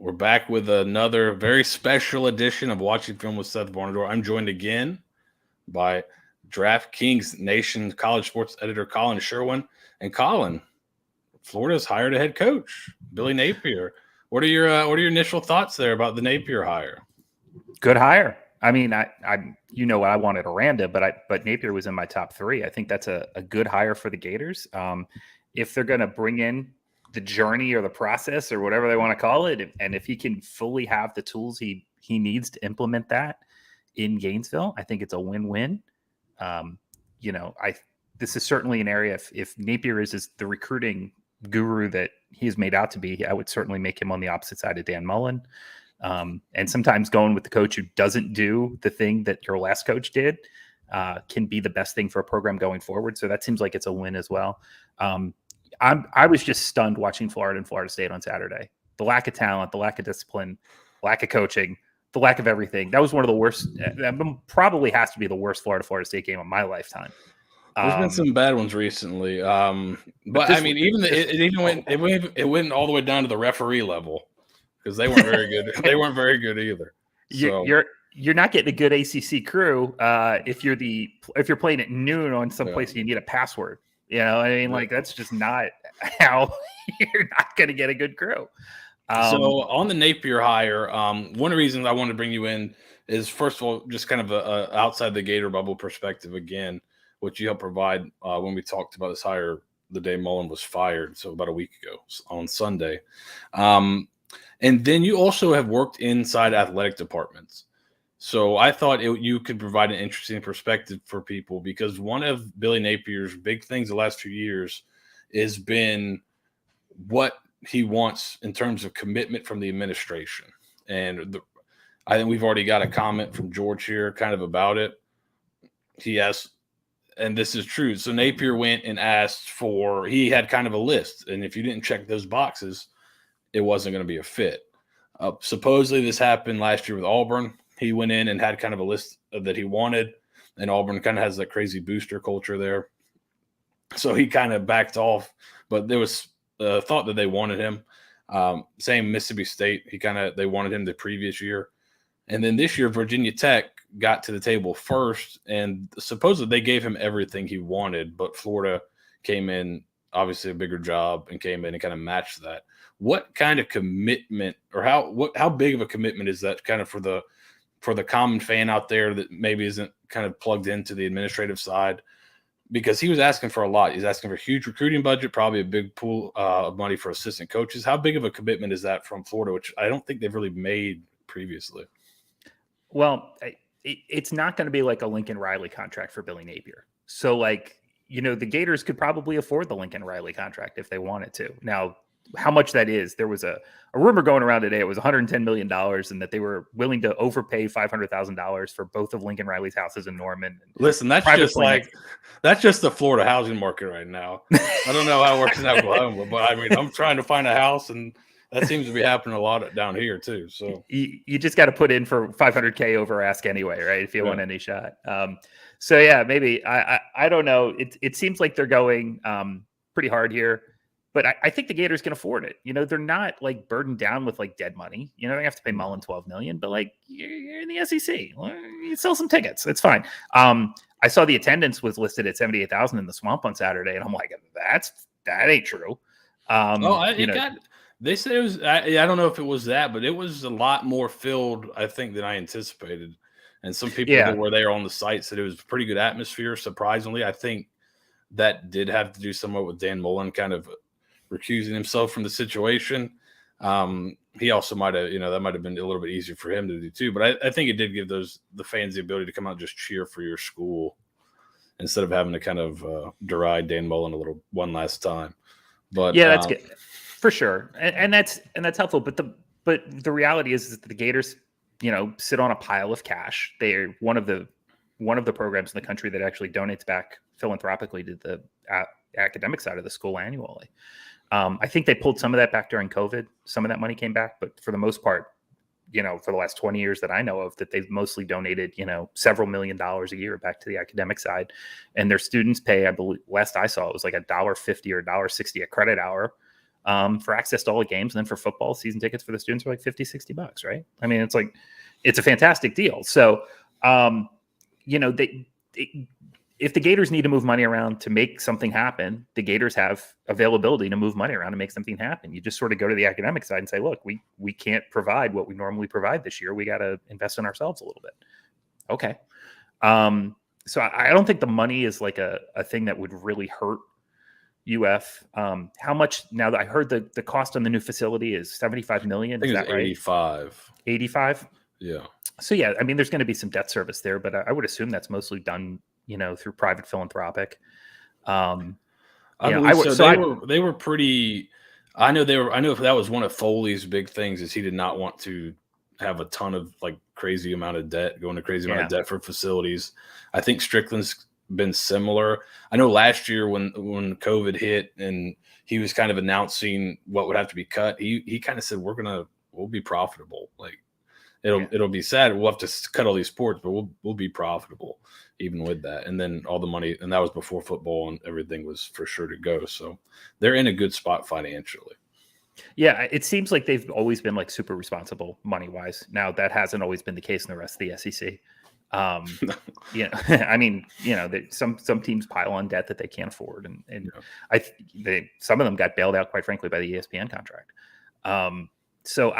We're back with another very special edition of Watching Film with Seth Varnadore. I'm joined again by DraftKings Nation college sports editor Collin Sherwin. And Collin, Florida's hired a head coach, Billy Napier. What are your initial thoughts there about the Napier hire? Good hire. I mean, I I wanted Aranda, but Napier was in my top 3. I think that's a good hire for the Gators. If they're going to bring in the journey or the process or whatever they want to call it, and if he can fully have the tools he needs to implement that in Gainesville, I think it's a win-win. This is certainly an area. If Napier is the recruiting guru that he's made out to be, I would certainly make him on the opposite side of Dan Mullen. And sometimes going with the coach who doesn't do the thing that your last coach did can be the best thing for a program going forward. So that seems like it's a win as well. I was just stunned watching Florida and Florida State on Saturday. The lack of talent, the lack of discipline, lack of coaching, the lack of everything. That was one of the worst. That probably has to be the worst Florida State game of my lifetime. There's been some bad ones recently, but I mean, it went all the way down to the referee level because they weren't very good. They weren't very good either. So. You're not getting a good ACC crew if you're playing at noon on some place you need a password. I mean, like that's just not how you're not going to get a good crew. So on the Napier hire, one of the reasons I wanted to bring you in is, first of all, just kind of a outside the Gator bubble perspective again, which you helped provide when we talked about this hire the day Mullen was fired, so about a week ago on Sunday. And then you also have worked inside athletic departments. So I thought you could provide an interesting perspective for people because one of Billy Napier's big things the last few years has been what he wants in terms of commitment from the administration. And I think we've already got a comment from George here kind of about it. He asked, and this is true. So Napier went and asked he had kind of a list. And if you didn't check those boxes, it wasn't going to be a fit. Supposedly this happened last year with Auburn. He went in and had kind of a list that he wanted, and Auburn kind of has that crazy booster culture there. So he kind of backed off, but there was thought that they wanted him. Same Mississippi State. They wanted him the previous year. And then this year, Virginia Tech got to the table first, and supposedly they gave him everything he wanted, but Florida came in, obviously a bigger job, and came in and kind of matched that. What kind of commitment or how big of a commitment is that kind of for the common fan out there that maybe isn't kind of plugged into the administrative side? Because he was asking for a lot. He's asking for a huge recruiting budget, probably a big pool of money for assistant coaches. How big of a commitment is that from Florida, which I don't think they've really made previously? Well, it's not going to be like a Lincoln Riley contract for Billy Napier. So the Gators could probably afford the Lincoln Riley contract if they wanted to. Now, how much that is, there was a rumor going around today. It was $110 million and that they were willing to overpay $500,000 for both of Lincoln Riley's houses in Norman. Listen, that's just the Florida housing market right now. I don't know how it works in Oklahoma, but I mean, I'm trying to find a house, and that seems to be happening a lot down here too. So you just got to put in for $500K over ask anyway, right? If you want any shot. So yeah, maybe I don't know. It seems like they're going pretty hard here. But I think the Gators can afford it. They're not burdened down with dead money. They have to pay Mullen $12 million, but you're in the SEC. You sell some tickets. It's fine. I saw the attendance was listed at 78,000 in the Swamp on Saturday, and I'm like, that ain't true. They said it was. I don't know if it was that, but it was a lot more filled, I think, than I anticipated. And some people that were there on the site said it was a pretty good atmosphere. Surprisingly, I think that did have to do somewhat with Dan Mullen kind of recusing himself from the situation. He also might have, that might have been a little bit easier for him to do too. But I think it did give the fans the ability to come out and just cheer for your school instead of having to kind of deride Dan Mullen one last time. But yeah, that's good for sure, and that's helpful. But the reality is that the Gators, sit on a pile of cash. They're one of the programs in the country that actually donates back philanthropically to the academic side of the school annually. I think they pulled some of that back during COVID. Some of that money came back, but for the most part, for the last 20 years that I know of, that they've mostly donated, several $1 million a year back to the academic side. And their students pay, I believe, last I saw, it was like $1.50 or $1.60 a credit hour. for access to all the games. And then for football, season tickets for the students are like $50-$60, right? I mean, it's a fantastic deal. So, if the Gators need to move money around to make something happen, the Gators have availability to move money around to make something happen. You just sort of go to the academic side and say, look, we can't provide what we normally provide this year. We got to invest in ourselves a little bit. Okay. So I don't think the money is like a thing that would really hurt UF. How much now that I heard the cost on the new facility is $75 million. Is that right? 85. 85. Yeah. So yeah, I mean, there's going to be some debt service there, but I would assume that's mostly done, through private philanthropic. They were pretty. I know if that was one of Foley's big things is he did not want to have a ton of like crazy amount of debt, amount of debt for facilities. I think Strickland's been similar. I know last year when COVID hit and he was kind of announcing what would have to be cut, he kind of said we'll be profitable. Like it'll be sad. We'll have to cut all these sports, but we'll be profitable even with that. And then all the money, and that was before football and everything was for sure to go. So they're in a good spot financially. Yeah, it seems like they've always been like super responsible money wise. Now that hasn't always been the case in the rest of the SEC. I mean, some teams pile on debt that they can't afford, and some of them got bailed out, quite frankly, by the ESPN contract. So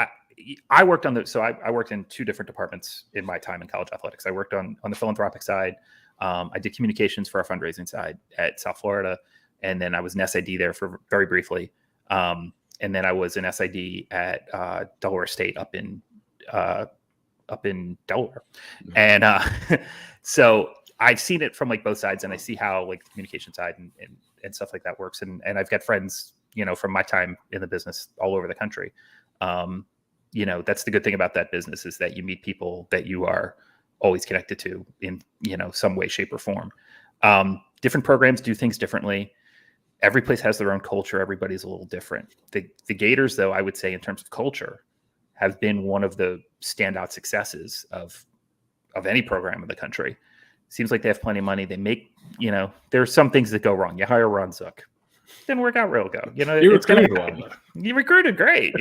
I worked I worked in two different departments in my time in college athletics. I worked on the philanthropic side. I did communications for our fundraising side at South Florida, and then I was an SID there for very briefly. And then I was an SID at Delaware State up in Delaware. Mm-hmm. And so I've seen it from like both sides, and I see how like the communication side and stuff like that works. And I've got friends, from my time in the business all over the country. That's the good thing about that business is that you meet people that you are always connected to in, some way, shape, or form. Different programs do things differently. Every place has their own culture. Everybody's a little different. The Gators, though, I would say in terms of culture, have been one of the standout successes of any program in the country. Seems like they have plenty of money. They make, there are some things that go wrong. You hire Ron Zook. Didn't work out real good. You recruited great,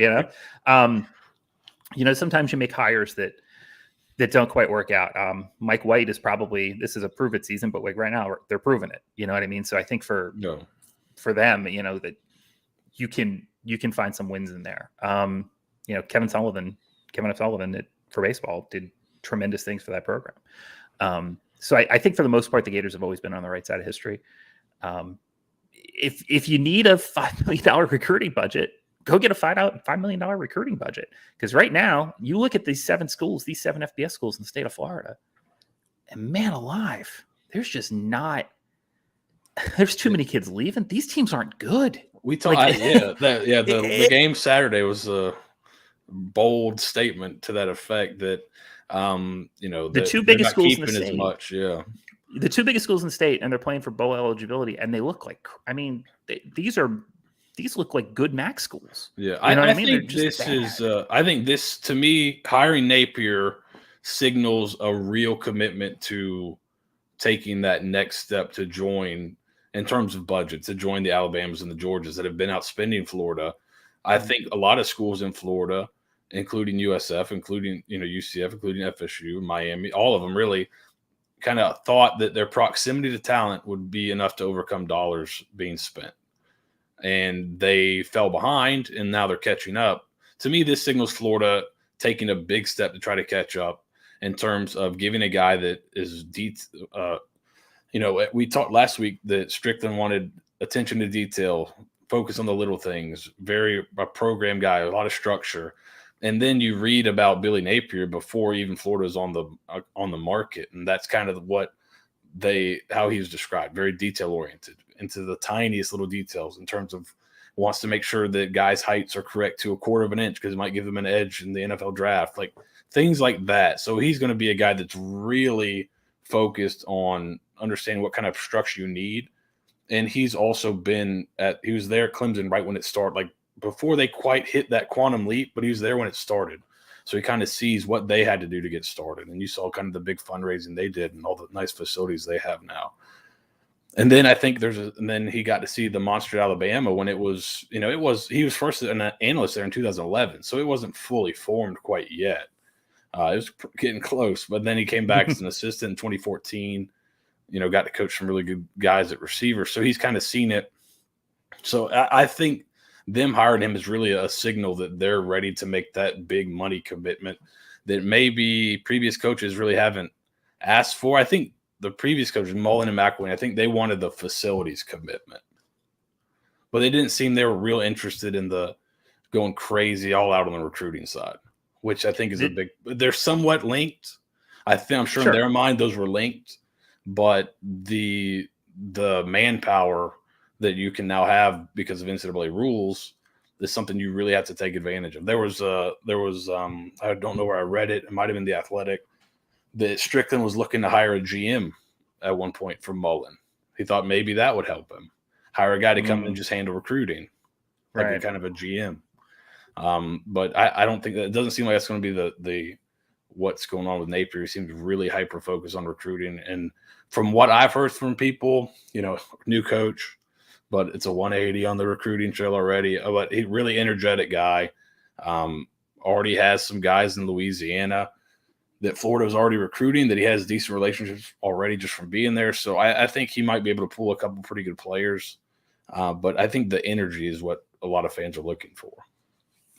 sometimes you make hires that don't quite work out. Mike White is this is a prove it season, but like right now they're proving it. You know what I mean? So I think for them, that you can find some wins in there. Kevin F. Sullivan for baseball did tremendous things for that program. So I think for the most part, the Gators have always been on the right side of history. If you need a $5 million recruiting budget, go get a $5 million recruiting budget. Because right now, you look at these seven FBS schools in the state of Florida, and man alive, there's just not. There's too many kids leaving. These teams aren't good. The game Saturday was a bold statement to that effect that the two biggest schools in the state. As much, yeah. The two biggest schools in the state, and they're playing for bowl eligibility, and they look like. I mean, these look like good MAC schools. Yeah, I think this to me, hiring Napier signals a real commitment to taking that next step to join in terms of budget, to join the Alabamas and the Georgias that have been outspending Florida. I think a lot of schools in Florida, including USF, including UCF, including FSU, Miami, all of them really kind of thought that their proximity to talent would be enough to overcome dollars being spent. And they fell behind, and now they're catching up. To me, this signals Florida taking a big step to try to catch up in terms of giving a guy that is we talked last week that Strickland wanted attention to detail, focus on the little things, a program guy, a lot of structure. And then you read about Billy Napier before even Florida was on the market, and that's kind of how he was described, very detail oriented, into the tiniest little details in terms of wants to make sure that guys' heights are correct to a quarter of an inch because it might give them an edge in the NFL draft, like things like that. So he's going to be a guy that's really focused on understanding what kind of structure you need. And he's also he was there at Clemson right when it started, like before they quite hit that quantum leap, but he was there when it started. So he kind of sees what they had to do to get started. And you saw kind of the big fundraising they did and all the nice facilities they have now. And then I think and then he got to see the monster at Alabama when it was, he was first an analyst there in 2011. So it wasn't fully formed quite yet. It was getting close, but then he came back as an assistant in 2014, got to coach some really good guys at receiver. So he's kind of seen it. So I think them hiring him is really a signal that they're ready to make that big money commitment that maybe previous coaches really haven't asked for. I think the previous coaches, Mullen and McElwain, I think they wanted the facilities commitment, but they didn't seem they were real interested in the going crazy all out on the recruiting side, which I think is they're somewhat linked. I'm sure in their mind those were linked, but the manpower that you can now have because of NCAA rules is something you really have to take advantage of. There was I don't know where I read it. It might've been The Athletic, that Strickland was looking to hire a GM at one point from Mullen. He thought maybe that would help him. Hire a guy to come in and just handle recruiting, like a kind of a GM. But I don't think it doesn't seem like that's going to be the what's going on with Napier. He seems really hyper focused on recruiting. And from what I've heard from people, new coach, but it's a 180 on the recruiting trail already. But he really energetic guy. Already has some guys in Louisiana that Florida was already recruiting, that he has decent relationships already just from being there. So I think he might be able to pull a couple pretty good players. But I think the energy is what a lot of fans are looking for.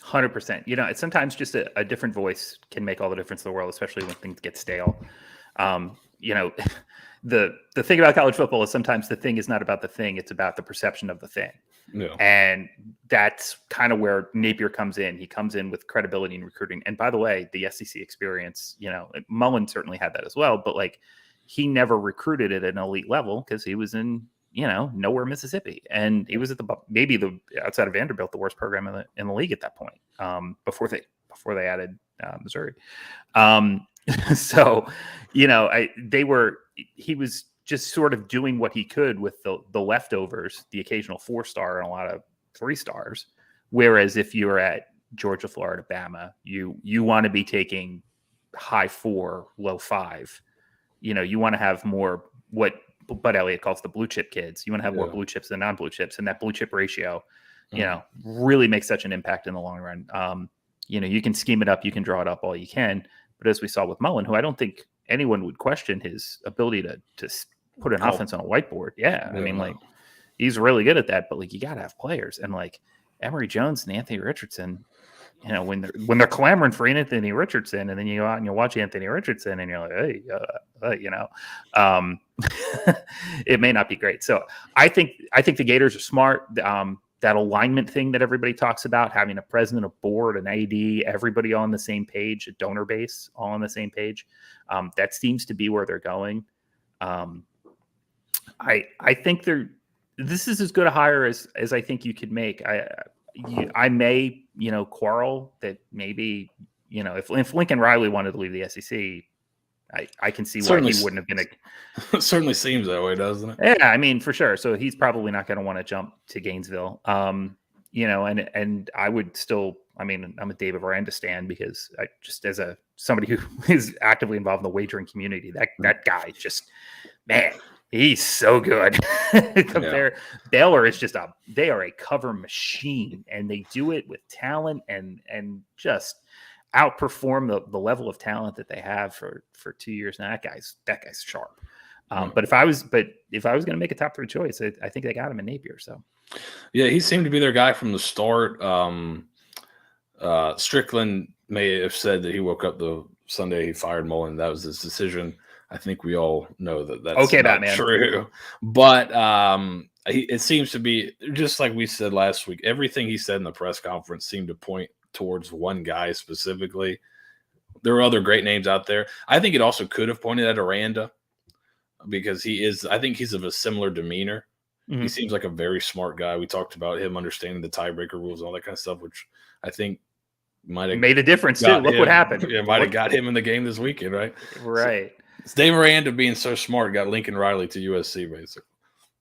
100%. It's sometimes just a different voice can make all the difference in the world, especially when things get stale. The thing about college football is sometimes the thing is not about the thing, it's about the perception of the thing. Yeah. And that's kind of where Napier comes in. He comes in with credibility in recruiting. And by the way, the SEC experience, Mullen certainly had that as well, but he never recruited at an elite level because he was in, nowhere Mississippi. And he was at outside of Vanderbilt, the worst program in the league at that point, before they added Missouri. So, he was just sort of doing what he could with the leftovers, the occasional 4-star and a lot of 3-stars. Whereas if you're at Georgia, Florida, Bama, you want to be taking high 4, low 5. You want to have more what Bud Elliott calls the blue chip kids. You want to have more blue chips than non-blue chips. And that blue chip ratio, really makes such an impact in the long run. You can scheme it up, you can draw it up all you can. But as we saw with Mullen, who I don't think anyone would question his ability to put an offense on a whiteboard. Yeah. I mean, he's really good at that, but you got to have players. And Emory Jones and Anthony Richardson, when they're clamoring for Anthony Richardson, and then you go out and you watch Anthony Richardson and you're like, hey, it may not be great. So I think the Gators are smart. That alignment thing that everybody talks about, having a president, a board, an AD, everybody on the same page, a donor base all on the same page. That seems to be where they're going. I think this is as good a hire as I think you could make. I may, quarrel that maybe, if Lincoln Riley wanted to leave the SEC, I can see why he wouldn't have been It certainly seems that way, doesn't it? Yeah, I mean, for sure. So he's probably not going to want to jump to Gainesville. And I would still, I'm a David Aranda stan because I just, as somebody who is actively involved in the wagering community, that guy just, man, he's so good. Baylor is they are a cover machine, and they do it with talent and just outperform the level of talent that they have for 2 years now. That guy's sharp. But if I was going to make a top 3 choice, I think they got him in Napier. So yeah, he seemed to be their guy from the start. Strickland may have said that he woke up the Sunday he fired Mullen. That was his decision. I think we all know that's okay, not Batman. True. But it seems to be just like we said last week. Everything he said in the press conference seemed to point towards one guy specifically. There are other great names out there. I think it also could have pointed at Aranda because I think he's of a similar demeanor. Mm-hmm. He seems like a very smart guy. We talked about him understanding the tiebreaker rules and all that kind of stuff, which I think might have made a difference too. Look what happened. Yeah, might have got him in the game this weekend, right? Right. So, Dave Aranda being so smart got Lincoln Riley to USC, basically.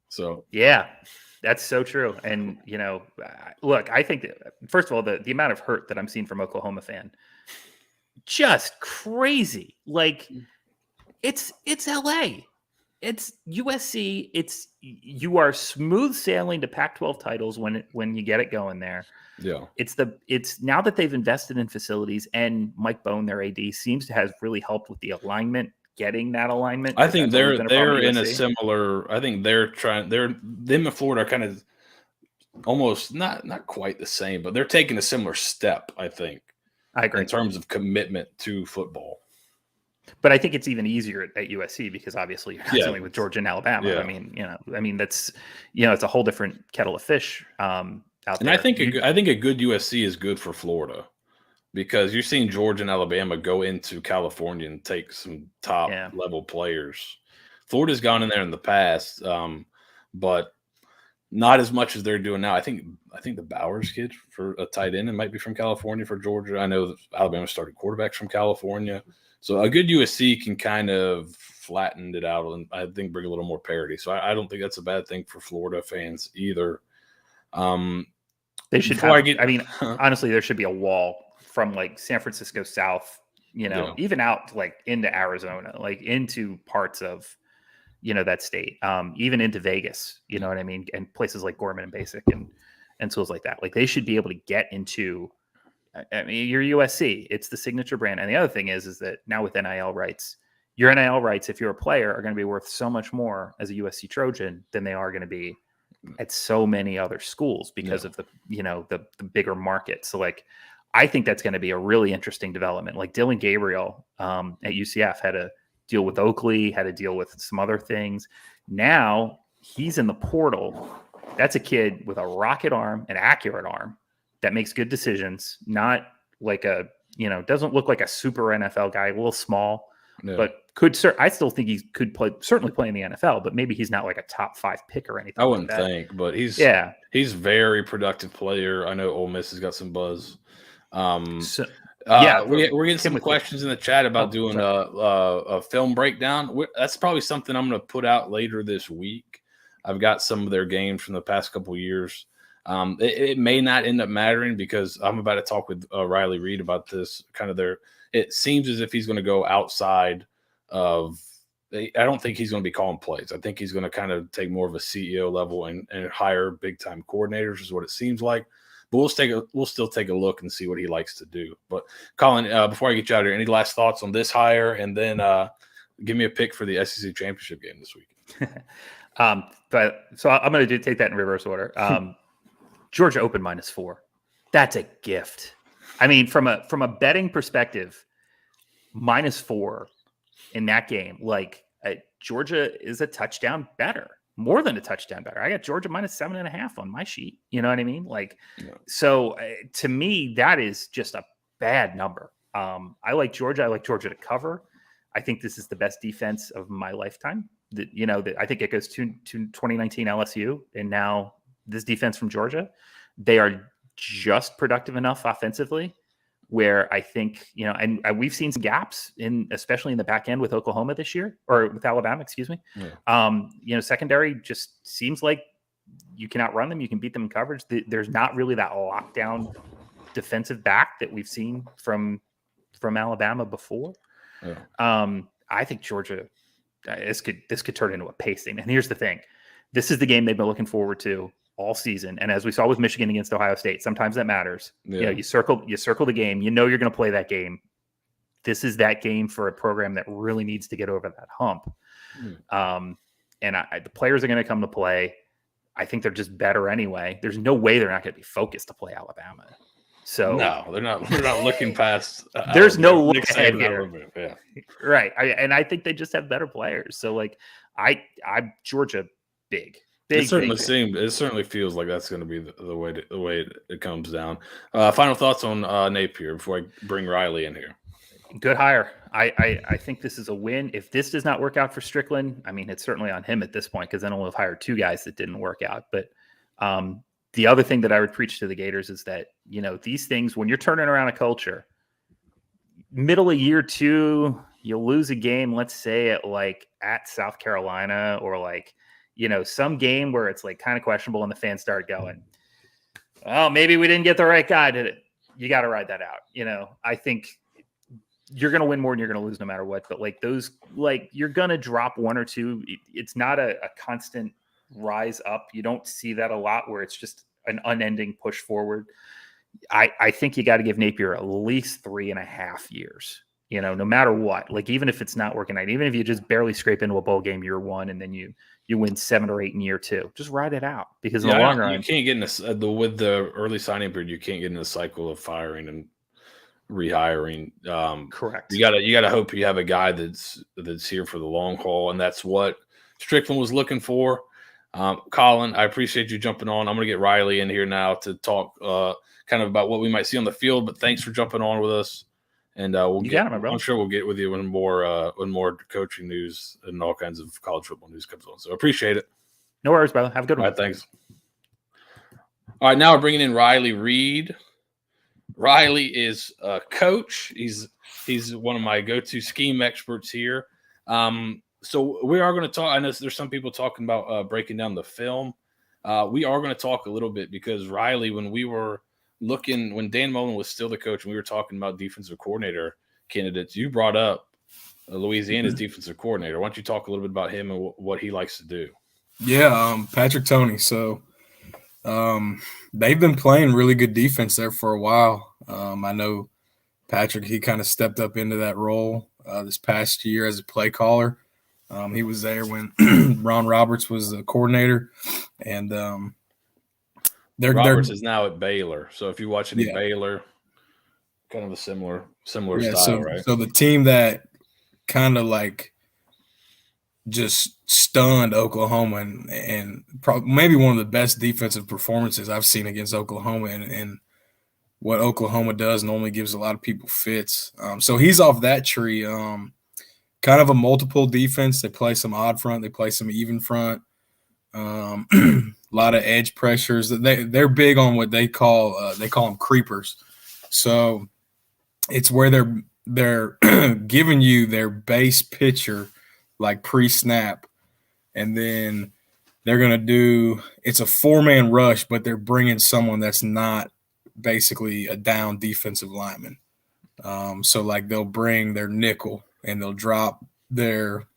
So yeah. That's so true. And, look, I think that, first of all, the amount of hurt that I'm seeing from Oklahoma fan, just crazy. It's LA. It's USC. You are smooth sailing to Pac-12 titles when you get it going there. Yeah. It's now that they've invested in facilities, and Mike Bone, their AD, seems to have really helped with the alignment, getting that alignment. I think they're in a USC. similar. I think them and Florida are kind of almost not quite the same, but they're taking a similar step. I think. I agree in terms of commitment to football. But I think it's even easier at USC because obviously you're not dealing with Georgia and Alabama. Yeah. I mean that's it's a whole different kettle of fish out there. And I think a good USC is good for Florida because you're seeing Georgia and Alabama go into California and take some top level players. Florida's gone in there in the past, but not as much as they're doing now. I think the Bowers kid for a tight end, it might be from California for Georgia. I know that Alabama started quarterbacks from California. So a good USC can kind of flatten it out and I think bring a little more parity. So I don't think that's a bad thing for Florida fans either. They should honestly, there should be a wall from like San Francisco south, even out like into Arizona, like into parts of that state, even into Vegas, you know what I mean? And places like Gorman and Basic and schools like that. Like they should be able to get into, I mean, you're USC, it's the signature brand. And the other thing is that now with NIL rights, your NIL rights, if you're a player, are going to be worth so much more as a USC Trojan than they are going to be at so many other schools because of the bigger market. So like, I think that's going to be a really interesting development. Like Dylan Gabriel at UCF had a deal with Oakley, had to deal with some other things. Now he's in the portal. That's a kid with a rocket arm, an accurate arm that makes good decisions. Not like doesn't look like a super NFL guy, a little small, but I still think he could certainly play in the NFL, but maybe he's not like a top 5 pick or anything. I wouldn't think, but he's very productive player. I know Ole Miss has got some buzz. We're getting some questions in the chat about doing a film breakdown. That's probably something I'm going to put out later this week. I've got some of their games from the past couple of years. It may not end up mattering because I'm about to talk with Riley Reed about this. It seems as if he's going to go outside of. I don't think he's going to be calling plays. I think he's going to kind of take more of a CEO level and hire big time coordinators, is what it seems like. But we'll still take a look and see what he likes to do. But Collin, before I get you out of here, any last thoughts on this hire, and then give me a pick for the SEC championship game this week. So I'm going to take that in reverse order. Georgia open -4. That's a gift. I mean, from a betting perspective, -4 in that game, like Georgia is a touchdown better. More than a touchdown better. I got Georgia -7.5 on my sheet. You know what I mean? So to me, that is just a bad number. I like Georgia. I like Georgia to cover. I think this is the best defense of my lifetime. I think it goes to 2019 LSU, and now this defense from Georgia. They are just productive enough offensively where I think, and we've seen some gaps especially in the back end with Oklahoma this year, or with Alabama, excuse me. Yeah. Secondary just seems like you can outrun them. You can beat them in coverage. There's not really that lockdown defensive back that we've seen from Alabama before. Yeah. I think Georgia, this could turn into a pacing. And here's the thing. This is the game they've been looking forward to all season. And as we saw with Michigan against Ohio State, sometimes that matters. Yeah. You circle the game, you're going to play that game. This is that game for a program that really needs to get over that hump. And the players are going to come to play. I think they're just better anyway. There's no way they're not going to be focused to play Alabama. So no, they're not looking past. There's no look ahead here. Yeah. Right. I think they just have better players. So I'm Georgia big. It certainly feels like that's going to be the way it comes down. Final thoughts on Napier before I bring Riley in here. Good hire. I think this is a win. If this does not work out for Strickland, I mean, it's certainly on him at this point because then we'll have hired 2 guys that didn't work out. But the other thing that I would preach to the Gators is that, these things, when you're turning around a culture, middle of year 2, you'll lose a game, let's say at South Carolina or some game where it's kind of questionable and the fans start going, oh, maybe we didn't get the right guy, did it? You got to ride that out. I think you're going to win more than you're going to lose no matter what. But like those, like you're going to drop one or two. It's not a constant rise up. You don't see that a lot where it's just an unending push forward. I think you got to give Napier at least 3.5 years, no matter what. Like, even if it's not working out, even if you just barely scrape into a bowl game year one and then you win 7 or 8 in year two, just ride it out, because in the long run, you can't get in this with the early signing period. You can't get in the cycle of firing and rehiring. Correct. You gotta hope you have a guy that's here for the long haul, and that's what Strickland was looking for. Collin, I appreciate you jumping on. I'm gonna get Riley in here now to talk kind of about what we might see on the field. But thanks for jumping on with us, and I'm sure we'll get with you when more coaching news and all kinds of college football news comes on. So appreciate it. No worries, brother. Have a good one. All right, thanks. All right, now we're bringing in Riley Reed. Riley is a coach. He's one of my go-to scheme experts here. So we are going to talk. I know there's some people talking about breaking down the film. We are going to talk a little bit because Riley, when Dan Mullen was still the coach and we were talking about defensive coordinator candidates, you brought up Louisiana's defensive coordinator. Why don't you talk a little bit about him and what he likes to do? Yeah, Patrick Toney. So they've been playing really good defense there for a while. I know Patrick, he kind of stepped up into that role this past year as a play caller. He was there when Ron Roberts was the coordinator, and Roberts is now at Baylor. So if you watch any Baylor, kind of a similar style, right? So the team that kind of like just stunned Oklahoma and maybe one of the best defensive performances I've seen against Oklahoma, and what Oklahoma does normally gives a lot of people fits. So he's off that tree. Kind of a multiple defense. They play some odd front. They play some even front. A lot of edge pressures. They're big on what they call them creepers. So it's where they're giving you their base picture like pre-snap, and then they're going to do – it's a 4-man rush, but they're bringing someone that's not basically a down defensive lineman. So, like, they'll bring their nickel and they'll drop their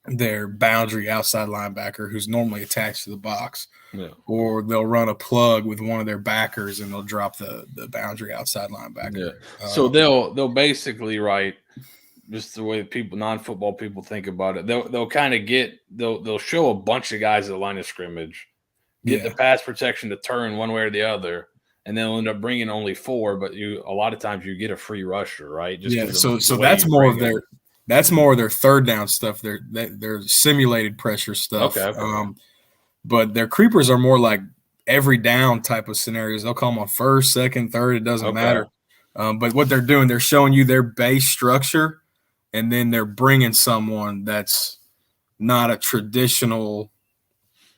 boundary outside linebacker who's normally attached to the box. Yeah. Or they'll run a plug with one of their backers and they'll drop the boundary outside linebacker. Yeah. So they'll basically, right, just the way non-football people think about it, they'll kind of they'll show a bunch of guys at the line of scrimmage, get the pass protection to turn one way or the other, and then they'll end up bringing only 4, but a lot of times you get a free rusher, right? So that's more of their third down stuff. Their simulated pressure stuff. Okay. But their creepers are more like every down type of scenarios. They'll call them on first, second, third. It doesn't matter. But what they're doing, they're showing you their base structure, and then they're bringing someone that's not a traditional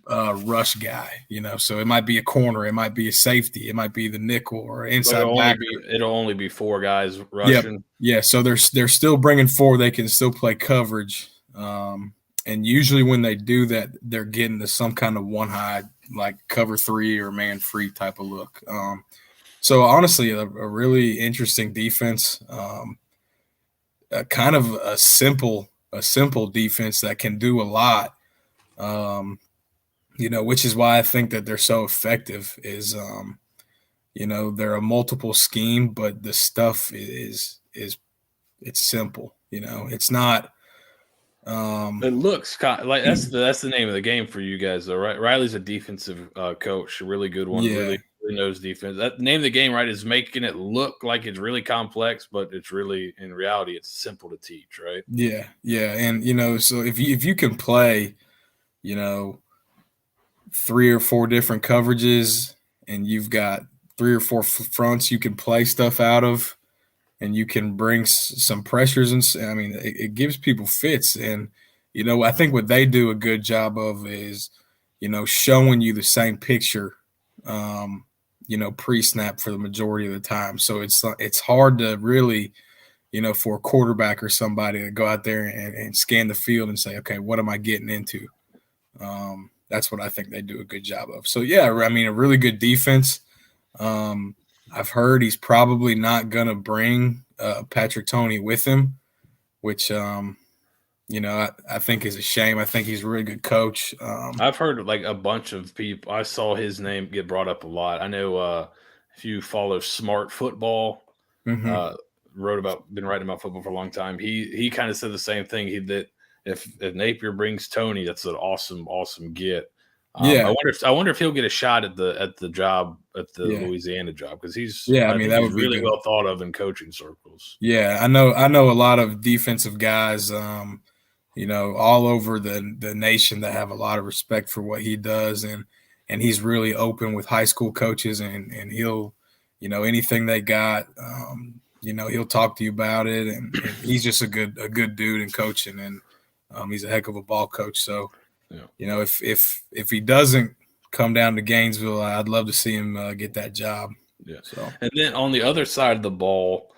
rush guy, So it might be a corner, it might be a safety, it might be the nickel or inside backer. It'll only be 4 guys rushing. Yeah. So they're still bringing 4. They can still play coverage, and usually when they do that, they're getting to some kind of one high, like cover 3 or man free type of look. So honestly, a really interesting defense. Kind of a simple defense that can do a lot. Which is why I think that they're so effective is, they're a multiple scheme, but the stuff it's simple. It's not. It looks kind of like that's the name of the game for you guys, though, right? Riley's a defensive coach, a really good one. Yeah. Really knows defense. That the name of the game, right, is making it look like it's really complex, but it's really, in reality, it's simple to teach, right? Yeah, and so if you can play, 3 or 4 different coverages, and you've got 3 or 4 fronts you can play stuff out of, and you can bring some pressures, and it gives people fits. And I think what they do a good job of is showing you the same picture pre-snap for the majority of the time. So it's hard to really for a quarterback or somebody to go out there and scan the field and say, okay, what am I getting into? That's what I think they do a good job of. So, yeah, a really good defense. I've heard he's probably not going to bring Patrick Toney with him, which I think is a shame. I think he's a really good coach. I've heard like a bunch of people. I saw his name get brought up a lot. I know if you follow Smart Football, mhm. been writing about football for a long time. He kind of said the same thing. That if Napier brings Toney, that's an awesome get. Yeah. I wonder if he'll get a shot at the job at the Yeah. Louisiana job, because Yeah, I I mean, think that he's would be really good. well thought of in coaching circles. Yeah, I know a lot of defensive guys, all over the nation that have a lot of respect for what he does, and he's really open with high school coaches, and he'll, anything they got, he'll talk to you about it, and he's just a good dude in coaching, and he's a heck of a ball coach. So, Yeah. If he doesn't come down to Gainesville, I'd love to see him get that job. Yeah. So, And then on the other side of the ball,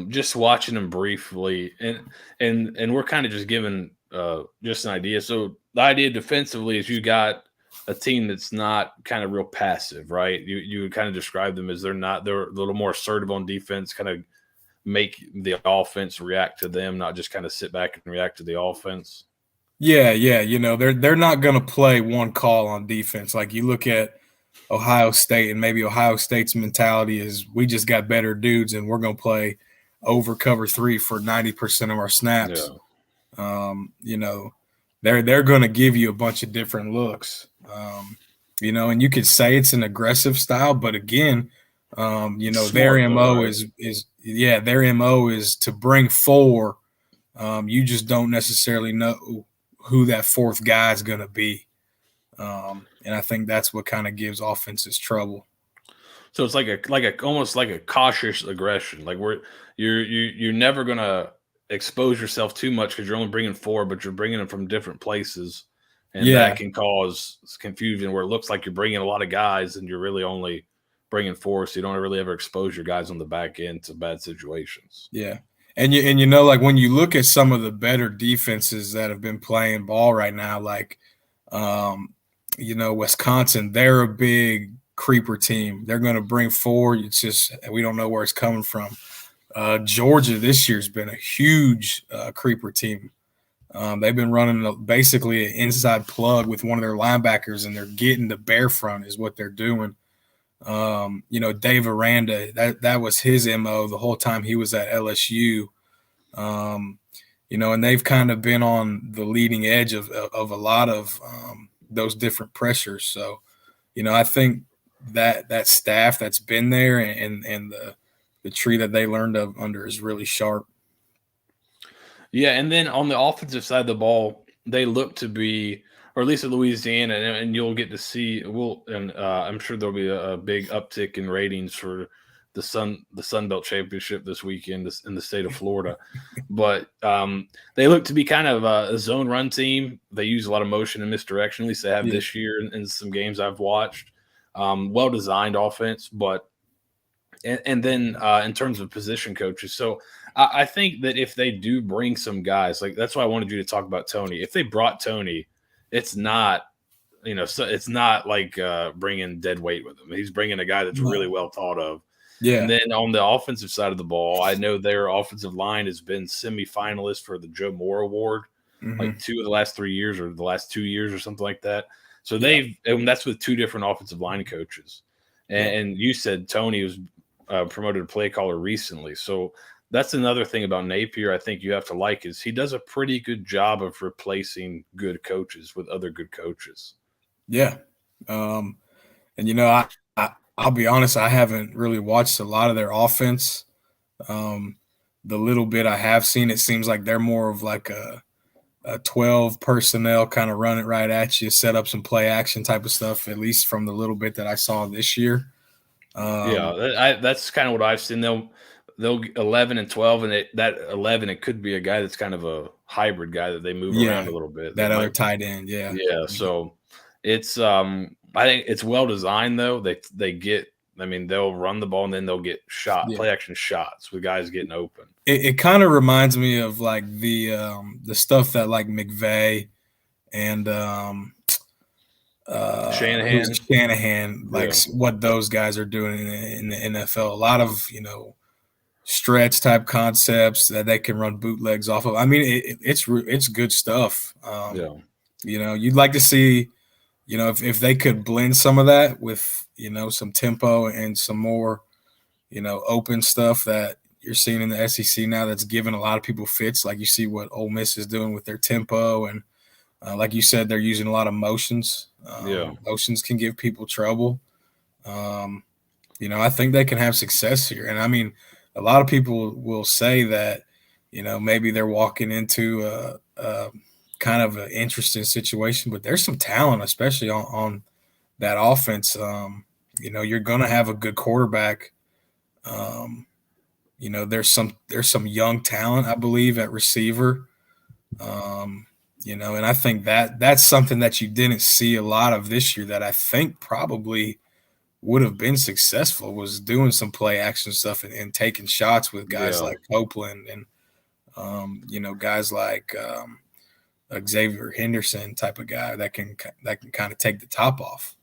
just watching him briefly, and we're kind of just giving just an idea. So the idea defensively is you got a team that's not kind of real passive, right? You would kind of describe them as they're a little more assertive on defense, kind of make the offense react to them, not just kind of sit back and react to the offense. yeah, they're not going to play one call on defense. Like you look at Ohio State, and maybe Ohio State's mentality is we just got better dudes, and we're going to play over cover 3 for 90% of our snaps. Yeah. They're going to give you a bunch of different looks. And you could say it's an aggressive style, but again, their MO their MO is to bring 4. You just don't necessarily know who that 4th guy is going to be. And I think that's what kind of gives offenses trouble. So it's almost like a cautious aggression. Like you're never gonna expose yourself too much because you're only bringing 4, but you're bringing them from different places, and that can cause confusion where it looks like you're bringing a lot of guys and you're really only bringing 4, so you don't really ever expose your guys on the back end to bad situations. Yeah. And like when you look at some of the better defenses that have been playing ball right now, like Wisconsin, they're a big creeper team. They're going to bring 4. It's just we don't know where it's coming from. Georgia this year's been a huge creeper team. They've been running basically an inside plug with one of their linebackers, and they're getting the bear front is what they're doing. Dave Aranda, that was his MO the whole time he was at LSU. And they've kind of been on the leading edge of a lot of those different pressures. So, I think that staff that's been there and the tree that they learned under is really sharp. Yeah, and then on the offensive side of the ball, they look to be, or at least at Louisiana, and you'll get to see. I'm sure there'll be a big uptick in ratings for the Sun Belt Championship this weekend in the state of Florida. But they look to be kind of a zone run team. They use a lot of motion and misdirection. At least they have this year in some games I've watched. Well designed offense, but and then in terms of position coaches, so. I think that if they do bring some guys, like that's why I wanted you to talk about Toney. If they brought Toney, it's not, it's not like bringing dead weight with him. He's bringing a guy that's really well thought of. Yeah. And then on the offensive side of the ball, I know their offensive line has been semifinalist for the Joe Moore Award, like 2 of the last 3 years or the last 2 years or something like that. So and that's with 2 different offensive line coaches. And you said Toney was promoted to play caller recently. So that's another thing about Napier I think you have to like is he does a pretty good job of replacing good coaches with other good coaches. Yeah. And, I'll be honest, I haven't really watched a lot of their offense. The little bit I have seen, it seems like they're more of like a 12 personnel kind of run it right at you, set up some play action type of stuff, at least from the little bit that I saw this year. That's kind of what I've seen. They'll 11 and 12, and that 11, it could be a guy that's kind of a hybrid guy that they move around a little bit. That other tight end, yeah. So it's I think it's well designed though. They'll run the ball and then they'll get play action shots with guys getting open. It kind of reminds me of like the stuff that like McVay and Shanahan, like what those guys are doing in the NFL. A lot of stretch type concepts that they can run bootlegs off of. I mean, it's good stuff. Yeah. You'd like to see, if they could blend some of that with, some tempo and some more, open stuff that you're seeing in the SEC now that's giving a lot of people fits. Like you see what Ole Miss is doing with their tempo. And like you said, they're using a lot of motions. Motions can give people trouble. I think they can have success here. And I mean, a lot of people will say that, maybe they're walking into a kind of an interesting situation, but there's some talent, especially on that offense. You're going to have a good quarterback. There's some young talent, I believe, at receiver. And I think that's something that you didn't see a lot of this year that I think probably would have been successful, was doing some play action stuff and taking shots with guys like Copeland and, guys like Xavier Henderson type of guy that can kind of take the top off.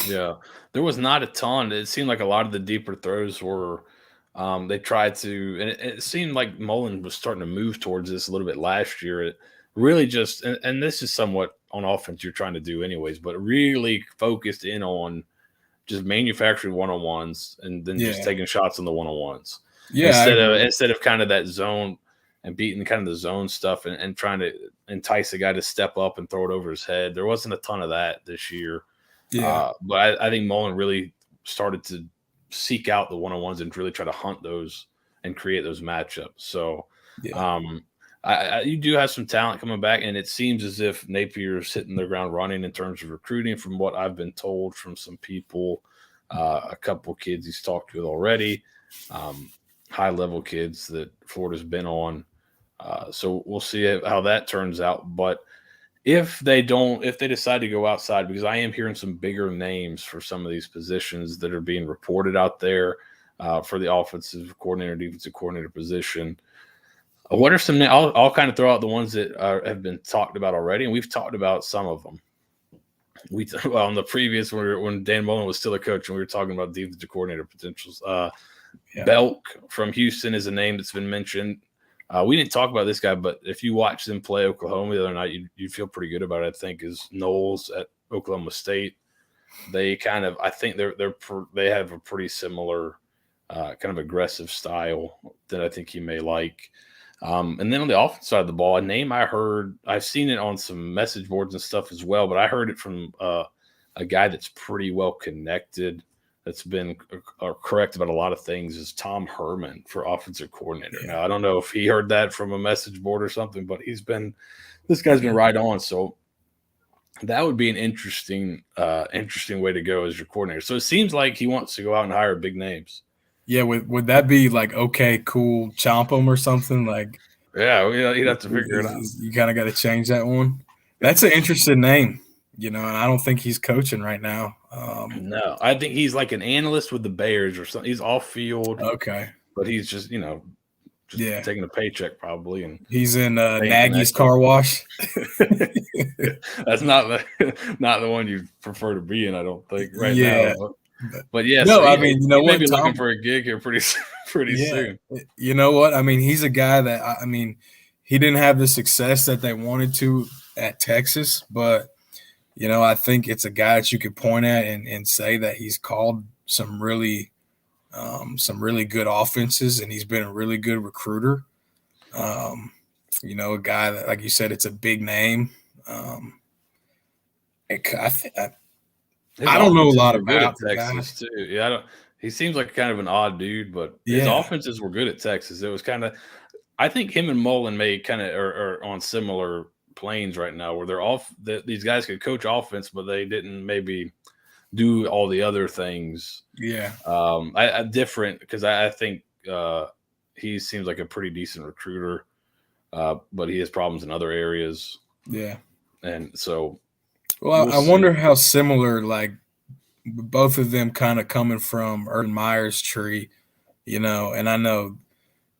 Yeah, there was not a ton. It seemed like a lot of the deeper throws were they tried to, and it seemed like Mullen was starting to move towards this a little bit last year. It really just, and this is somewhat on offense you're trying to do anyways, but really focused in on just manufacturing one-on-ones and then just taking shots on the one-on-ones. Yeah, instead of kind of that zone and beating kind of the zone stuff and trying to entice a guy to step up and throw it over his head. There wasn't a ton of that this year. Yeah, but I think Mullen really started to seek out the one-on-ones and really try to hunt those and create those matchups. So you do have some talent coming back, and it seems as if Napier's hitting the ground running in terms of recruiting from what I've been told from some people, a couple kids he's talked with already, high-level kids that Florida's been on. So we'll see how that turns out. But if they decide to go outside, because I am hearing some bigger names for some of these positions that are being reported out there for the offensive coordinator, defensive coordinator position. What are some? I'll kind of throw out the ones that have been talked about already, and we've talked about some of them. On the previous when Dan Mullen was still a coach, and we were talking about defensive coordinator potentials. Belk from Houston is a name that's been mentioned. We didn't talk about this guy, but if you watch them play Oklahoma the other night, you'd feel pretty good about it. I think is Knowles at Oklahoma State. They kind of, I think they have a pretty similar kind of aggressive style that I think you may like. And then on the offense side of the ball, a name I heard, I've seen it on some message boards and stuff as well, but I heard it from a guy that's pretty well connected, that's been correct about a lot of things, is Tom Herman for offensive coordinator. Yeah. Now, I don't know if he heard that from a message board or something, but this guy's been right on. So that would be an interesting way to go as your coordinator. So it seems like he wants to go out and hire big names. Yeah, would that be like, okay, cool, chomp him or something? Like, yeah, he'd have to figure it out. You kind of got to change that one. That's an interesting name, and I don't think he's coaching right now. No, I think he's like an analyst with the Bears or something. He's off field. Okay. But he's just, taking a paycheck probably. And he's in Nagy's car wash. That's not the one you prefer to be in, I don't think, right now. But yeah, no, so I mean, what? May be looking for a gig here pretty soon. You know what? I mean, he's a guy that he didn't have the success that they wanted to at Texas, but I think it's a guy that you could point at and say that he's called some really good offenses, and he's been a really good recruiter. A guy that, like you said, it's a big name. I don't know a lot about Texas too. Yeah, he seems like kind of an odd dude, but his offenses were good at Texas. It was kind of, I think him and Mullen may kind of are on similar planes right now, where these guys could coach offense, but they didn't maybe do all the other things. Yeah. I different, because I think he seems like a pretty decent recruiter, but he has problems in other areas. Yeah. And so. Well, I wonder how similar, like, both of them kind of coming from Urban Meyer's tree, and I know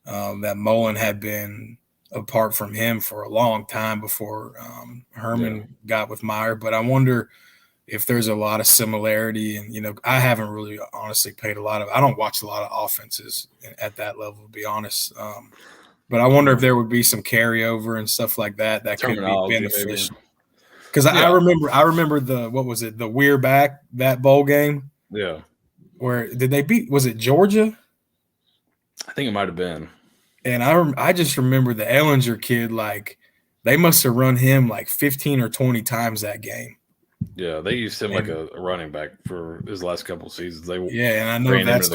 that Mullen had been apart from him for a long time before Herman got with Meyer. But I wonder, if there's a lot of similarity. And, I haven't really honestly I don't watch a lot of offenses at that level, to be honest. But I wonder if there would be some carryover and stuff like that could be beneficial. Because I remember the Weir back, that bowl game. Yeah. Where did they beat? Was it Georgia? I think it might have been. And I just remember the Ellinger kid, like they must have run him like 15 or 20 times that game. Yeah, they used him like a running back for his last couple of seasons. And I know that's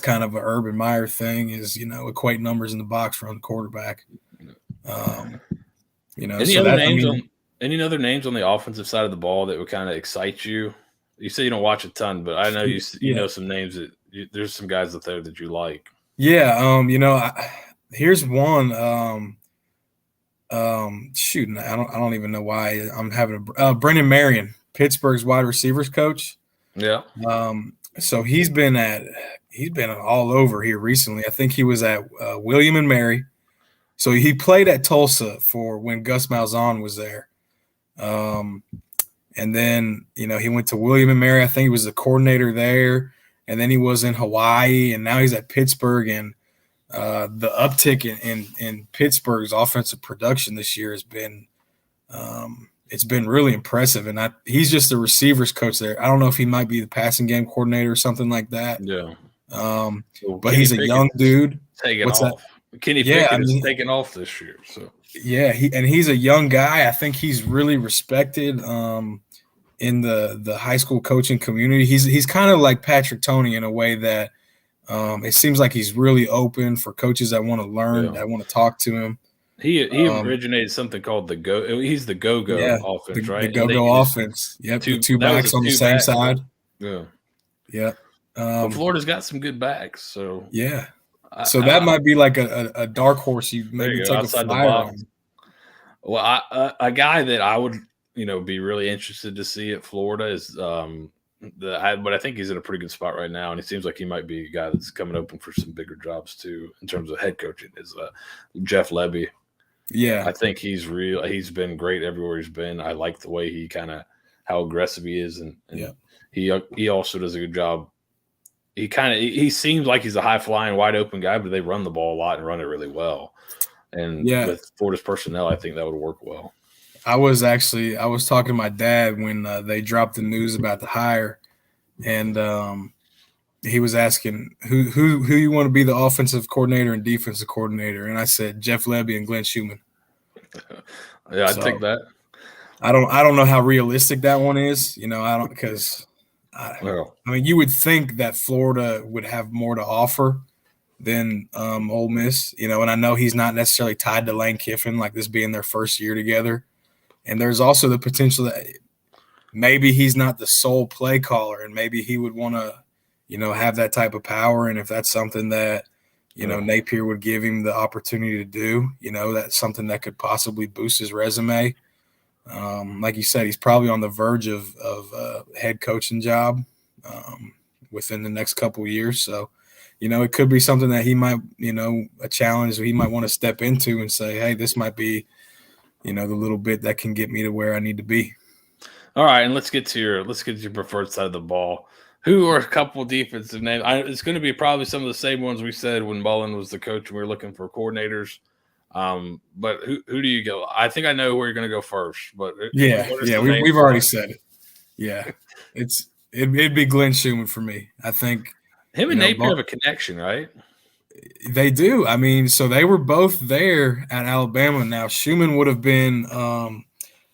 kind of a Urban Meyer thing is, equate numbers in the box for the quarterback. Any other names on the offensive side of the ball that would kind of excite you? You say you don't watch a ton, but I know you know some names that there's some guys out there that you like. Yeah, here's one. Shoot, I don't even know why I'm having Brendan Marion, Pittsburgh's wide receivers coach. Yeah. So he's been all over here recently. I think he was at William and Mary. So he played at Tulsa for when Gus Malzahn was there. And then, he went to William and Mary. I think he was the coordinator there. And then he was in Hawaii, and now he's at Pittsburgh. And the uptick in Pittsburgh's offensive production this year has been it's been really impressive. And he's just the receivers coach there. I don't know if he might be the passing game coordinator or something like that. Yeah. But he's a young dude. Taking off. Kenny Pickett is taking off this year. So yeah, he's a young guy. I think he's really respected in the high school coaching community. He's kind of like Patrick Toney in a way that it seems like he's really open for coaches that want to learn, that want to talk to him. He originated something called the go. He's the go-go offense, right? The go-go offense. Yep, two backs on the same side. Yeah. Yeah. Florida's got some good backs, so yeah. So that might be like a dark horse you maybe take a flyer on. Well, a guy that I would be really interested to see at Florida is but I think he's in a pretty good spot right now, and he seems like he might be a guy that's coming open for some bigger jobs too in terms of head coaching. Is Jeff Lebby? Yeah, I think he's real. He's been great everywhere he's been. I like the way he how aggressive he is, and he also does a good job. He seems like he's a high flying, wide open guy, but they run the ball a lot and run it really well. And with Florida's personnel, I think that would work well. I was talking to my dad when they dropped the news about the hire, and he was asking who you want to be the offensive coordinator and defensive coordinator, and I said Jeff Lebby and Glenn Schumann. Yeah, I'd take that. I don't know how realistic that one is. I mean, you would think that Florida would have more to offer than Ole Miss, and I know he's not necessarily tied to Lane Kiffin, like this being their first year together. And there's also the potential that maybe he's not the sole play caller, and maybe he would want to, have that type of power. And if that's something that, Napier would give him the opportunity to do, that's something that could possibly boost his resume. Like you said, he's probably on the verge of a head coaching job within the next couple of years. So, it could be something that he might, a challenge he might want to step into and say, hey, this might be, the little bit that can get me to where I need to be. All right, and let's get to your preferred side of the ball. Who are a couple of defensive names? It's going to be probably some of the same ones we said when Mullen was the coach and we were looking for coordinators. But who do you go? I think I know where you're going to go first. But we've already said it. Yeah, it'd be Glenn Schumann for me. I think him and Napier have a connection, right? They do. I mean, so they were both there at Alabama. Now Schumann would have been,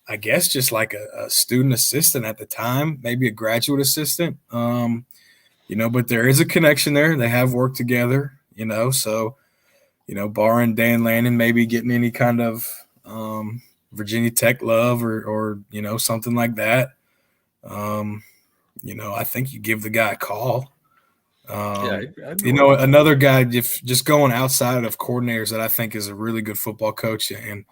I guess, just like a student assistant at the time, maybe a graduate assistant. But there is a connection there. They have worked together. So. Barring Dan Lannon maybe getting any kind of Virginia Tech love or something like that. I think you give the guy a call. Another guy, just going outside of coordinators that I think is a really good football coach and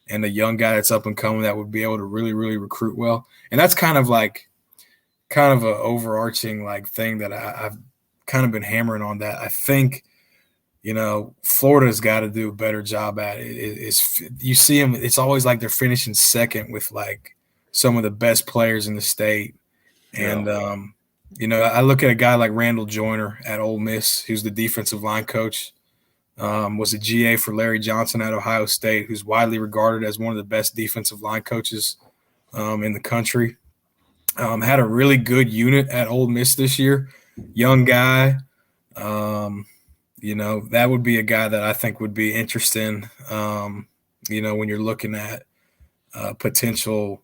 a young guy that's up and coming that would be able to really, really recruit well. And that's kind of an overarching thing that I've kind of been hammering on that. I think, Florida's got to do a better job at it. You see them, it's always like they're finishing second with some of the best players in the state. And, I look at a guy like Randall Joyner at Ole Miss, who's the defensive line coach, was a GA for Larry Johnson at Ohio State, who's widely regarded as one of the best defensive line coaches in the country. Had a really good unit at Ole Miss this year. Young guy. That would be a guy that I think would be interesting, when you're looking at potential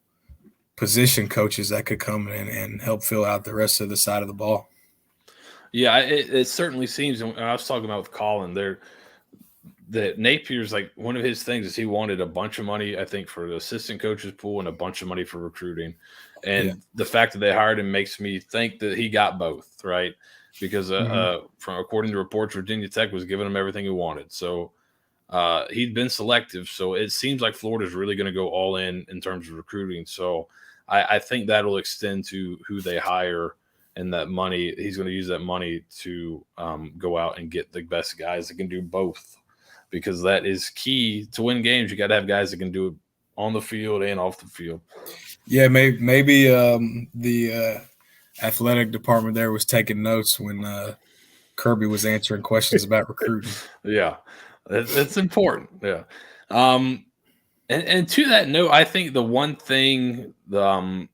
position coaches that could come in and help fill out the rest of the side of the ball. Yeah, it certainly seems, and I was talking about with Collin there, that Napier's like one of his things is he wanted a bunch of money, I think, for the assistant coaches pool and a bunch of money for recruiting. And the fact that they hired him makes me think that he got both, right? Because from according to reports, Virginia Tech was giving him everything he wanted. So he'd been selective. So it seems like Florida's really going to go all in terms of recruiting. So I think that'll extend to who they hire, and that money, he's going to use that money to go out and get the best guys that can do both, because that is key to win games. You got to have guys that can do it on the field and off the field. Yeah, maybe the athletic department there was taking notes when Kirby was answering questions about recruiting. Yeah, it's important. Yeah. And to that note, I think the one thing that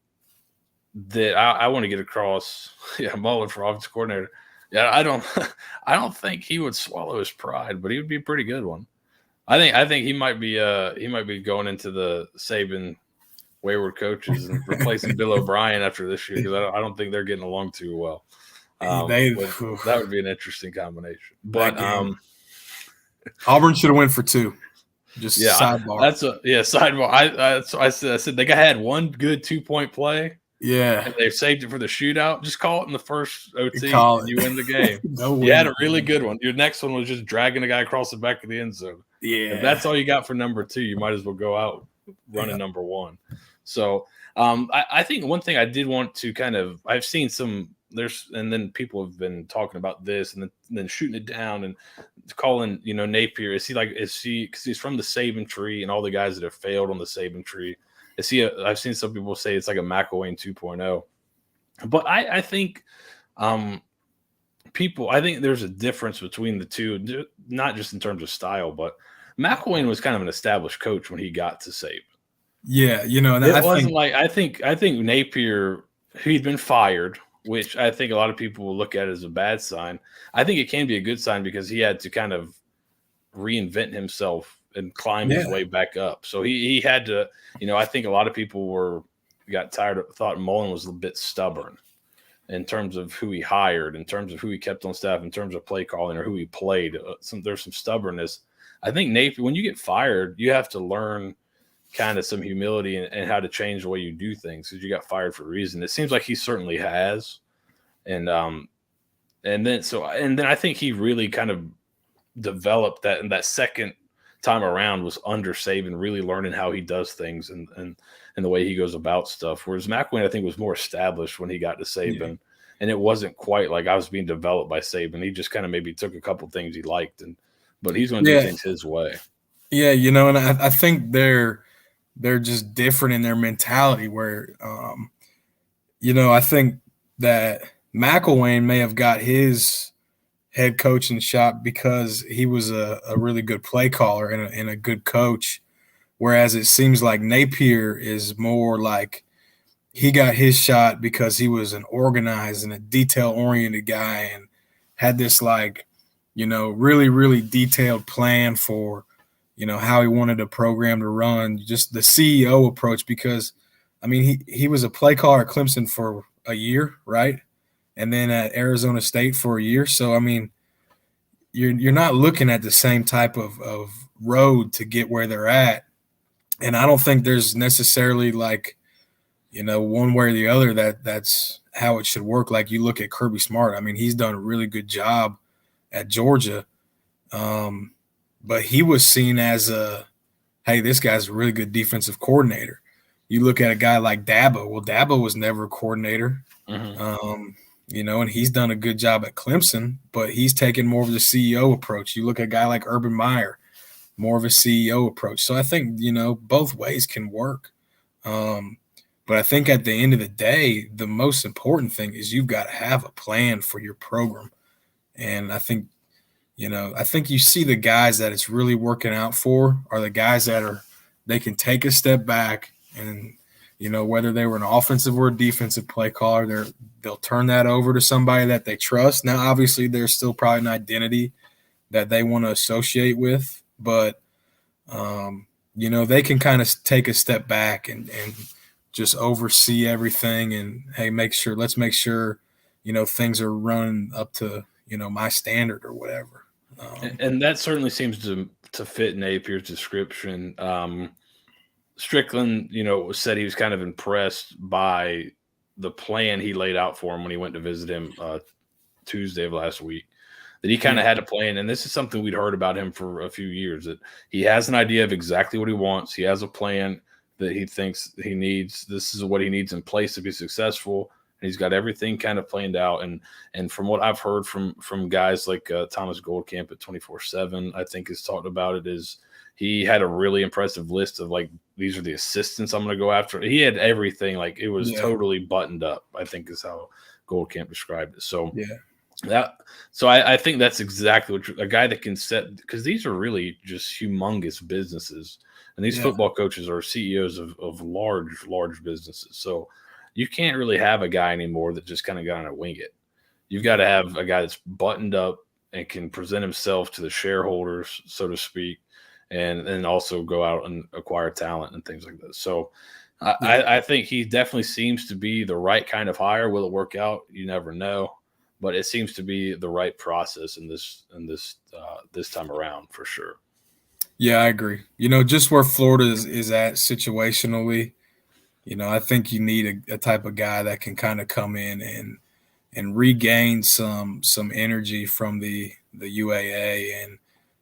I want to get across, Mullen for offensive coordinator. Yeah, I don't think he would swallow his pride, but he would be a pretty good one. I think he might be going into the Saban wayward coaches and replacing Bill O'Brien after this year, because I don't think they're getting along too well. That would be an interesting combination. But Auburn should have went for 2. Just sidebar. Sidebar. I said they had one good 2-point play. Yeah. And they saved it for the shootout. Just call it in the first OT and you win the game. You had a really good one. Your next one was just dragging a guy across the back of the end zone. Yeah. If that's all you got for number 2, you might as well go out running number 1. So I think one thing I did want to I've seen and then people have been talking about this and then shooting it down and calling, Napier. Is he because he's from the Saban tree and all the guys that have failed on the Saban tree. I've seen some people say it's like a McElwain 2.0, but I think I think there's a difference between the two, not just in terms of style, but McElwain was kind of an established coach when he got to Saban. Yeah, I think Napier, he'd been fired, which I think a lot of people will look at as a bad sign. I think it can be a good sign because he had to kind of reinvent himself and climb his way back up. So he had to, I think a lot of people thought Mullen was a bit stubborn in terms of who he hired, in terms of who he kept on staff, in terms of play calling or who he played. There's some stubbornness. I think Napier, when you get fired, you have to learn kind of some humility and how to change the way you do things, because you got fired for a reason. It seems like he certainly has. And then I think he really kind of developed that, and that second time around was under Saban, really learning how he does things and the way he goes about stuff. Whereas McElwain, I think, was more established when he got to Saban, and it wasn't quite like I was being developed by Saban. He just kind of maybe took a couple things he liked, but he's going to do things his way. Yeah, and I think they're just different in their mentality. Where, I think that McElwain may have got his head coaching shot because he was a really good play caller and a good coach, whereas it seems like Napier is more like he got his shot because he was an organized and a detail-oriented guy and had this really, really detailed plan for, how he wanted a program to run, just the CEO approach, because, he was a play caller at Clemson for a year, right? And then at Arizona State for a year. So, you're not looking at the same type of road to get where they're at. And I don't think there's necessarily one way or the other that's how it should work. Like you look at Kirby Smart. He's done a really good job at Georgia. But he was seen as hey, this guy's a really good defensive coordinator. You look at a guy like Dabo. Well, Dabo was never a coordinator. Mm-hmm. And he's done a good job at Clemson, but he's taken more of the CEO approach. You look at a guy like Urban Meyer, more of a CEO approach. So I think, both ways can work. But I think at the end of the day, the most important thing is you've got to have a plan for your program. And I think you see the guys that it's really working out for are the guys that they can take a step back and, whether they were an offensive or a defensive play caller, they'll turn that over to somebody that they trust. Now, obviously, there's still probably an identity that they want to associate with, but, they can kind of take a step back and just oversee everything and, hey, let's make sure, things are running up to, my standard or whatever. And that certainly seems to fit Napier's description. Strickland, said he was kind of impressed by the plan he laid out for him when he went to visit him Tuesday of last week, that he kind of had a plan. And this is something we'd heard about him for a few years, that he has an idea of exactly what he wants. He has a plan that he thinks he needs. This is what he needs in place to be successful. And he's got everything kind of planned out. And from what I've heard from guys like Thomas Goldkamp at 24/7, I think has talked about it, is he had a really impressive list of, like, these are the assistants I'm going to go after. He had everything. Like, it was totally buttoned up, I think is how Goldkamp described it. So I think that's exactly what a guy that can set, because these are really just humongous businesses. And these football coaches are CEOs of large businesses. So you can't really have a guy anymore that just kind of got to wing it. You've got to have a guy that's buttoned up and can present himself to the shareholders, so to speak, and also go out and acquire talent and things like this. So I think he definitely seems to be the right kind of hire. Will it work out? You never know. But it seems to be the right process in this time around for sure. Yeah, I agree. Just where Florida is at situationally, I think you need a type of guy that can kind of come in and regain some energy from the UAA and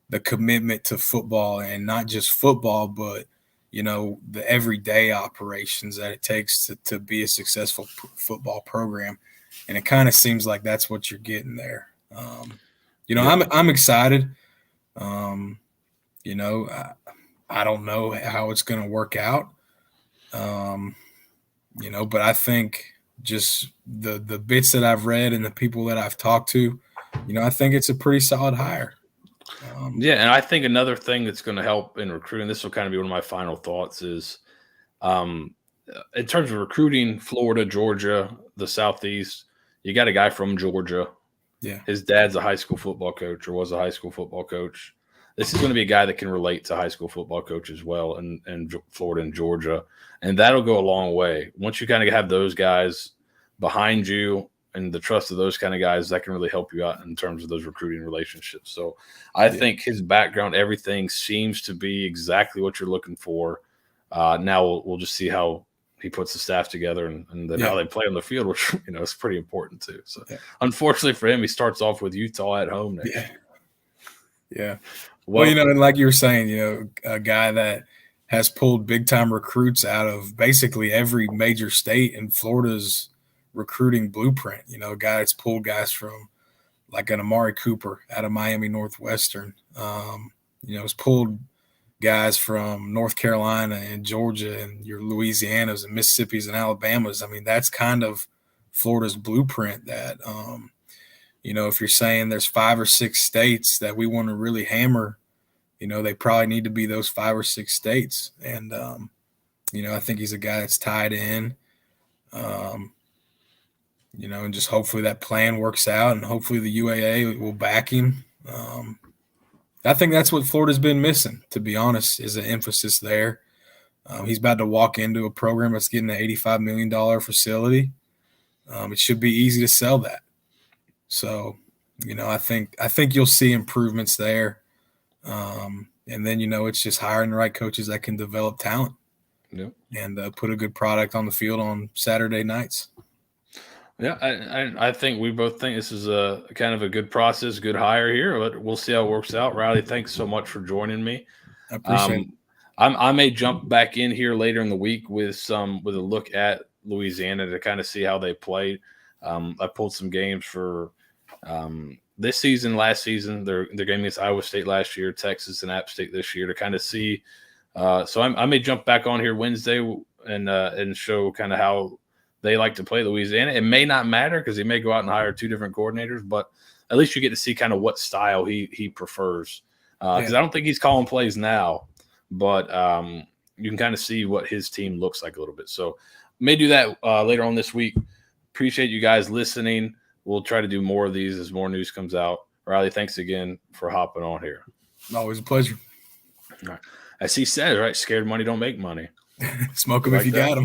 the commitment to football, and not just football, but, the everyday operations that it takes to be a successful football program. And it kind of seems like that's what you're getting there. I'm excited. I don't know how it's going to work out. But I think just the bits that I've read and the people that I've talked to, I think it's a pretty solid hire. And I think another thing that's going to help in recruiting, this will kind of be one of my final thoughts, is in terms of recruiting Florida, Georgia, the Southeast, you got a guy from Georgia. Yeah. His dad's a high school football coach, or was a high school football coach. This is going to be a guy that can relate to high school football coach as well in Florida and Georgia. And that'll go a long way. Once you kind of have those guys behind you and the trust of those kind of guys, that can really help you out in terms of those recruiting relationships. So I think his background, everything seems to be exactly what you're looking for. Now we'll just see how he puts the staff together and then how they play on the field, which, is pretty important too. So unfortunately for him, he starts off with Utah at home next year. Yeah. Well, and like you were saying, a guy that has pulled big time recruits out of basically every major state in Florida's recruiting blueprint, a guy that's pulled guys from like an Amari Cooper out of Miami Northwestern, has pulled guys from North Carolina and Georgia and your Louisianas and Mississippis and Alabamas. I mean, that's kind of Florida's blueprint that, if you're saying there's 5 or 6 states that we want to really hammer, they probably need to be those 5 or 6 states. And, I think he's a guy that's tied in, and just hopefully that plan works out and hopefully the UAA will back him. I think that's what Florida's been missing, to be honest, is an emphasis there. He's about to walk into a program that's getting an $85 million facility. It should be easy to sell that. So, I think you'll see improvements there. And then, it's just hiring the right coaches that can develop talent and put a good product on the field on Saturday nights. Yeah, I think we both think this is a kind of a good process, good hire here, but we'll see how it works out. Riley, thanks so much for joining me. I appreciate it. I may jump back in here later in the week with a look at Louisiana to kind of see how they played. I pulled some games for this season, last season, their game against Iowa State last year, Texas and App State this year, to kind of see. So I may jump back on here Wednesday and show kind of how they like to play Louisiana. It may not matter because he may go out and hire 2 different coordinators, but at least you get to see kind of what style he prefers. Because I don't think he's calling plays now, but you can kind of see what his team looks like a little bit. So may do that later on this week. Appreciate you guys listening. We'll try to do more of these as more news comes out. Riley, thanks again for hopping on here. Always a pleasure. All right. As he says, right, scared money don't make money. Smoke them if you got them.